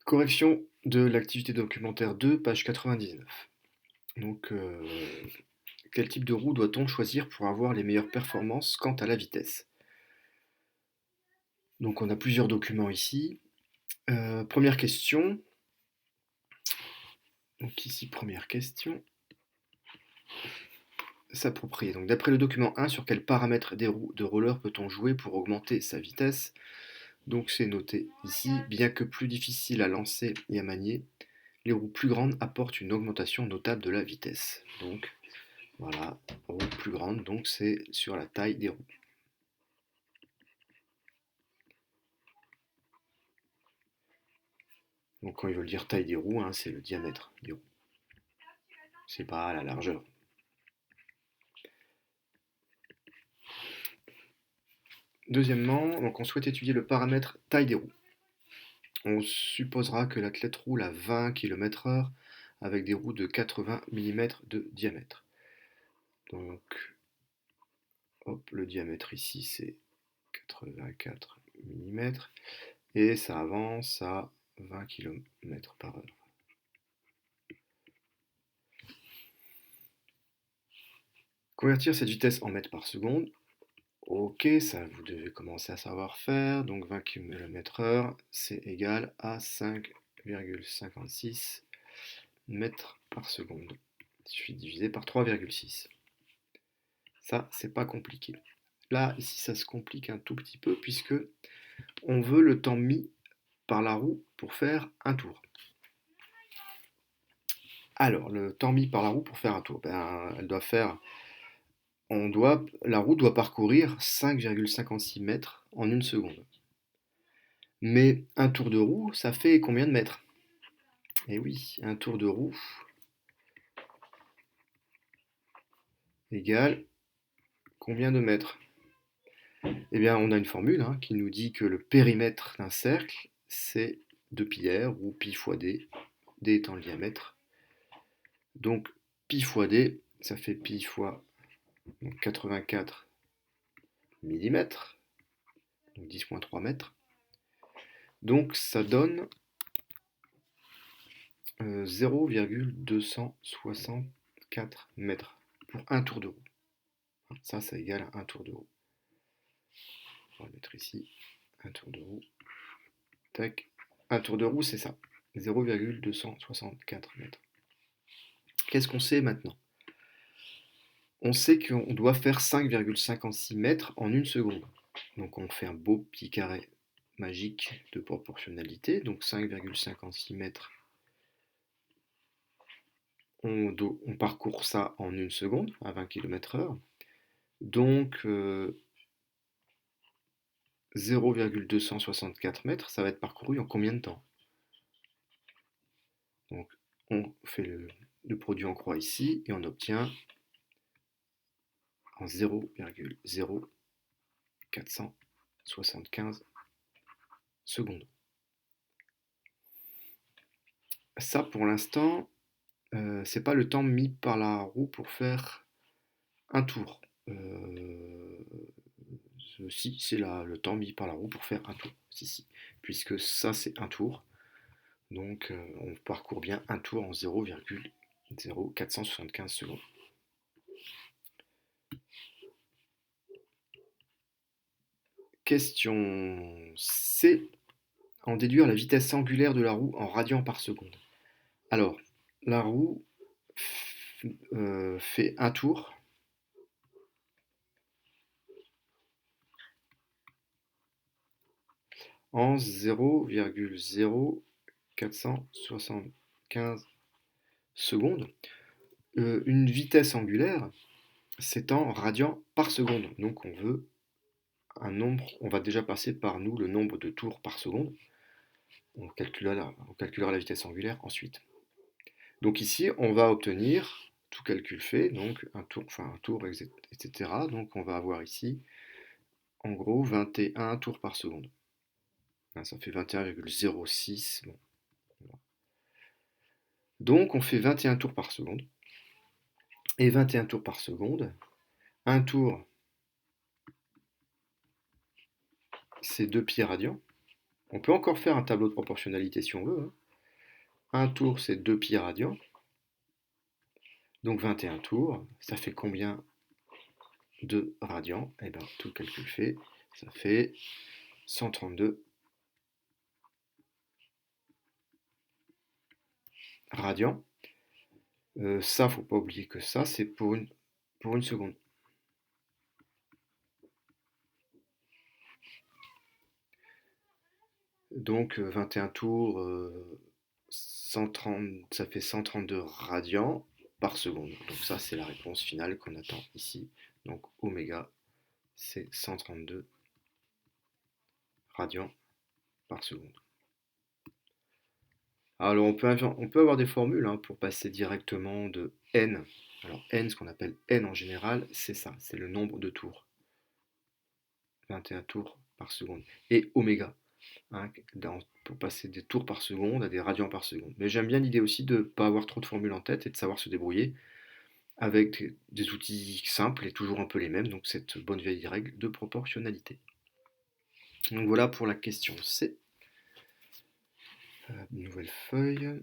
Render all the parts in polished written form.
Correction de l'activité documentaire 2, page 99. Donc, quel type de roue doit-on choisir pour avoir les meilleures performances quant à la vitesse? Donc, on a plusieurs documents ici. Première question. Donc, ici, première question. S'approprier. Donc, d'après le document 1, sur quels paramètres des roues de roller peut-on jouer pour augmenter sa vitesse? Donc, c'est noté ici. Bien que plus difficile à lancer et à manier, les roues plus grandes apportent une augmentation notable de la vitesse. Donc, voilà, roue plus grande, donc c'est sur la taille des roues. Donc quand ils veulent dire taille des roues, hein, c'est le diamètre des roues. C'est pas la largeur. Deuxièmement, donc on souhaite étudier le paramètre taille des roues. On supposera que l'athlète roule à 20 km/h avec des roues de 80 mm de diamètre. Donc, hop, le diamètre ici c'est 84 mm et ça avance à 20 km/h. Convertir cette vitesse en mètres par seconde. Ok, ça vous devez commencer à savoir faire. Donc 20 km/h, c'est égal à 5,56 mètres par seconde. Il suffit de diviser par 3,6. Ça, c'est pas compliqué. Là, ici, ça se complique un tout petit peu puisque on veut le temps mis par la roue pour faire un tour. Alors, le temps mis par la roue pour faire un tour, elle doit faire, la roue doit parcourir 5,56 mètres en une seconde. Mais un tour de roue, ça fait combien de mètres? Eh oui, un tour de roue égale combien de mètres? Eh bien, on a une formule qui nous dit que le périmètre d'un cercle, c'est 2 pi r ou pi fois d, d étant le diamètre. Donc, pi fois d, ça fait pi fois 84 mm, donc 10,3 mètres. Donc, ça donne 0,264 mètres pour un tour de roue. Ça égale un tour de roue. On va mettre ici un tour de roue. Tac. Un tour de roue, c'est ça. 0,264 mètres. Qu'est-ce qu'on sait maintenant? On sait qu'on doit faire 5,56 mètres en une seconde. Donc on fait un beau petit carré magique de proportionnalité. Donc 5,56 mètres. On parcourt ça en une seconde à 20 km/h. Donc 0,264 mètres, ça va être parcouru en combien de temps? Donc on fait le produit en croix ici et on obtient en 0,0475 secondes. Ça pour l'instant, c'est pas le temps mis par la roue pour faire un tour. Si, c'est le temps mis par la roue pour faire un tour. Si. Puisque ça c'est un tour. Donc on parcourt bien un tour en 0,0475 secondes. Question C. En déduire la vitesse angulaire de la roue en radians par seconde. Alors, la roue fait un tour en 0,0475 secondes. Une vitesse angulaire, c'est en radians par seconde. Donc on veut un nombre, on va déjà passer par nous le nombre de tours par seconde. On calculera la vitesse angulaire ensuite. Donc ici, on va obtenir, tout calcul fait, donc un tour, etc. Donc on va avoir ici, en gros, 21 tours par seconde. Ça fait 21,06. Bon. Donc on fait 21 tours par seconde. Et 21 tours par seconde, un tour, c'est 2 pi radians. On peut encore faire un tableau de proportionnalité si on veut, hein. Un tour, c'est 2 pi radians. Donc 21 tours, ça fait combien de radians? Eh bien, tout le calcul fait, ça fait 132 radians. Ça, faut pas oublier que ça, c'est pour une seconde. Donc 21 tours, 130, ça fait 132 radians par seconde. Donc ça, c'est la réponse finale qu'on attend ici. Donc oméga, c'est 132 radians par seconde. Alors on peut avoir des formules hein, pour passer directement de n. Alors n, ce qu'on appelle n en général, c'est ça, c'est le nombre de tours. 21 tours par seconde. Et oméga, hein, pour passer des tours par seconde à des radians par seconde. Mais j'aime bien l'idée aussi de ne pas avoir trop de formules en tête et de savoir se débrouiller avec des outils simples et toujours un peu les mêmes, donc cette bonne vieille règle de proportionnalité. Donc voilà pour la question C. Nouvelle feuille.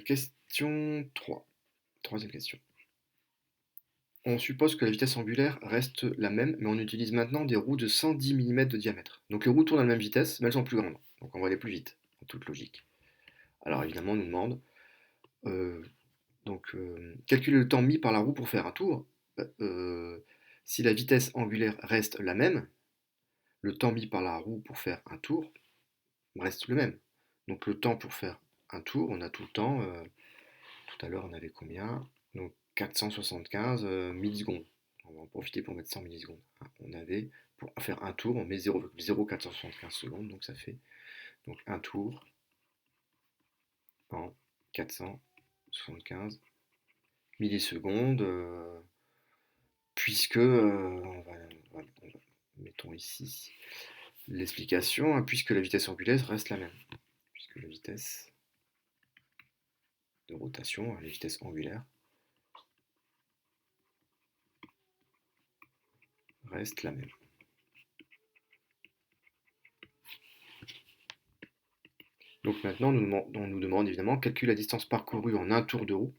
Question 3. Troisième question. On suppose que la vitesse angulaire reste la même, mais on utilise maintenant des roues de 110 mm de diamètre. Donc les roues tournent à la même vitesse, mais elles sont plus grandes. Donc on va aller plus vite, en toute logique. Alors évidemment, on nous demande euh, calculer le temps mis par la roue pour faire un tour. Si la vitesse angulaire reste la même, le temps mis par la roue pour faire un tour reste le même. Donc le temps pour faire un tour, on a tout le temps. Tout à l'heure, on avait combien? Donc 475 millisecondes. On va en profiter pour mettre 100 millisecondes. On avait, pour faire un tour, on met 0,0475 secondes, donc ça fait donc un tour en 475 millisecondes, puisque, mettons ici l'explication, hein, puisque la vitesse angulaire reste la même. Puisque la vitesse de rotation, la vitesse angulaire, reste la même. Donc maintenant, on nous demande évidemment calculer la distance parcourue en un tour de roue.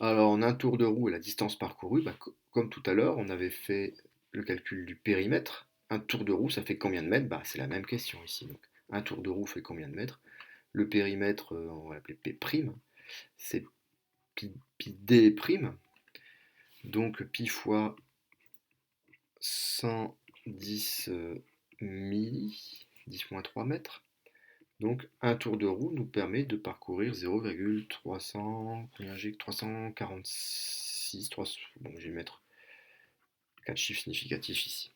Alors en un tour de roue et la distance parcourue, comme tout à l'heure, on avait fait le calcul du périmètre. Un tour de roue, ça fait combien de mètres? C'est la même question ici. Donc, un tour de roue fait combien de mètres? Le périmètre, on va l'appeler P', c'est pi d'. Donc pi fois 110 milli, 10-3 mètres. Donc un tour de roue nous permet de parcourir 0,346, bon, je vais mettre 4 chiffres significatifs ici.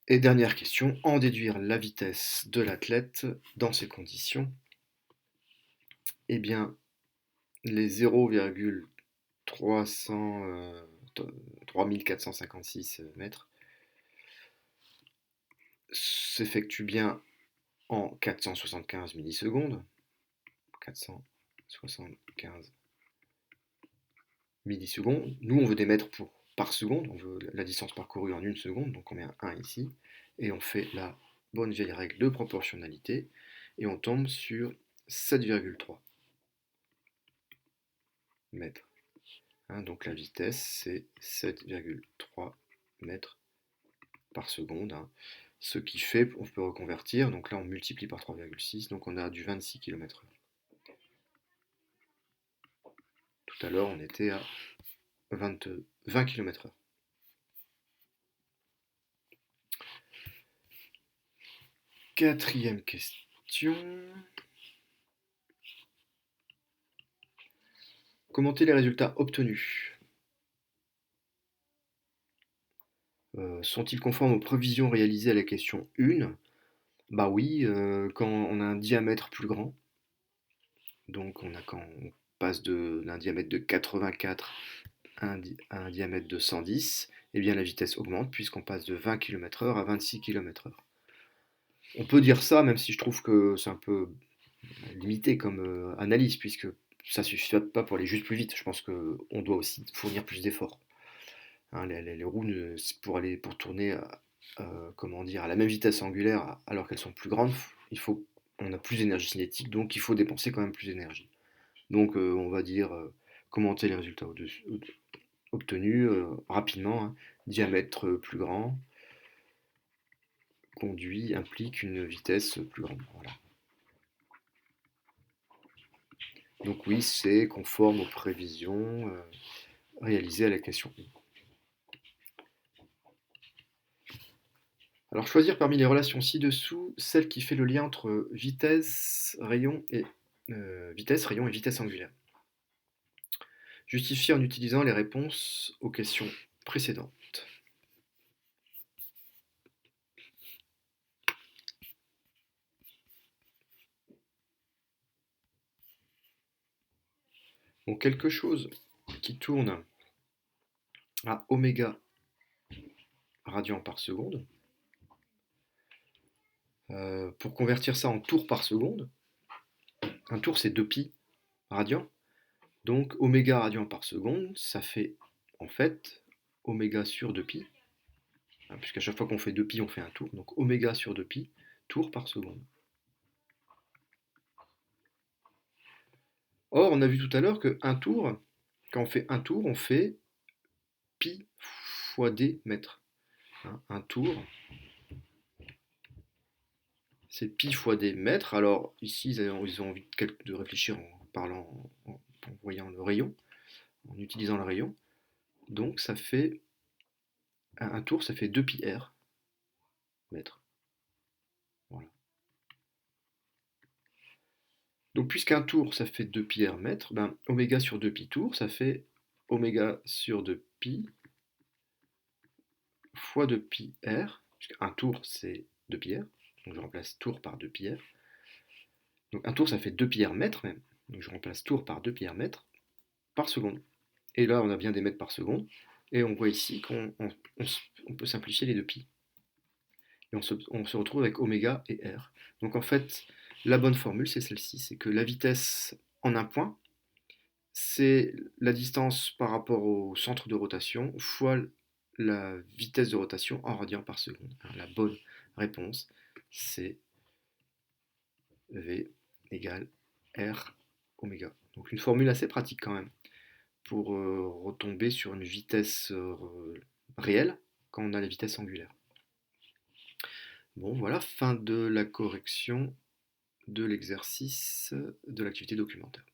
Et dernière question, en déduire la vitesse de l'athlète dans ces conditions. Eh bien, les 3456 mètres s'effectuent bien en 475 millisecondes. 475 millisecondes. Nous, on veut des mètres par seconde, on veut la distance parcourue en une seconde, donc on met un 1 ici, et on fait la bonne vieille règle de proportionnalité, et on tombe sur 7,3 mètres. Hein, donc la vitesse, c'est 7,3 mètres par seconde. Hein. Ce qui fait, on peut reconvertir, donc là on multiplie par 3,6, donc on a du 26 km/h. Tout à l'heure, on était à 20 km/h. Quatrième question. Commenter les résultats obtenus. Sont-ils conformes aux prévisions réalisées à la question 1? Bah oui, quand on a un diamètre plus grand, donc quand on passe d'un diamètre de 84 à un diamètre de 110, eh bien la vitesse augmente puisqu'on passe de 20 km/h à 26 km/h. On peut dire ça, même si je trouve que c'est un peu limité comme analyse, puisque ça suffit pas pour aller juste plus vite. Je pense qu'on doit aussi fournir plus d'efforts. Hein, les roues, pour tourner comment dire, à la même vitesse angulaire alors qu'elles sont plus grandes, on a plus d'énergie cinétique, donc il faut dépenser quand même plus d'énergie. Donc on va dire commenter les résultats obtenus rapidement, hein. Diamètre plus grand implique une vitesse plus grande. Voilà. Donc oui, c'est conforme aux prévisions réalisées à la question 1. Alors choisir parmi les relations ci-dessous celle qui fait le lien entre vitesse, rayon et vitesse angulaire. Justifier en utilisant les réponses aux questions précédentes. Donc quelque chose qui tourne à oméga radians par seconde, pour convertir ça en tours par seconde, un tour c'est 2π radians, donc oméga radians par seconde, ça fait en fait oméga sur 2π, hein, puisqu'à chaque fois qu'on fait 2π, on fait un tour, donc oméga sur 2π, tours par seconde. Or, on a vu tout à l'heure qu'un tour, quand on fait un tour, on fait pi fois d mètres. Hein, un tour, c'est pi fois d mètres. Alors ici, ils ont envie de réfléchir en parlant, en voyant le rayon, en utilisant le rayon. Donc ça fait un tour, ça fait 2 pi r mètres. Voilà. Donc puisqu'un tour, ça fait 2 pi r mètres, ben, oméga sur 2 pi tours, ça fait oméga sur 2 pi fois 2 pi r, puisqu'un tour, c'est 2 pi r. Donc je remplace tour par 2 pi r. Donc un tour, ça fait 2 pi r mètres même. Donc je remplace tour par 2 pi r mètres par seconde. Et là, on a bien des mètres par seconde. Et on voit ici qu'on peut simplifier les 2 pi. Et on se retrouve avec oméga et r. Donc en fait, la bonne formule, c'est celle-ci. C'est que la vitesse en un point, c'est la distance par rapport au centre de rotation fois la vitesse de rotation en radians par seconde. La bonne réponse, c'est V égale R oméga. Donc une formule assez pratique quand même pour retomber sur une vitesse réelle quand on a la vitesse angulaire. Bon voilà, fin de la correction de l'exercice de l'activité documentaire.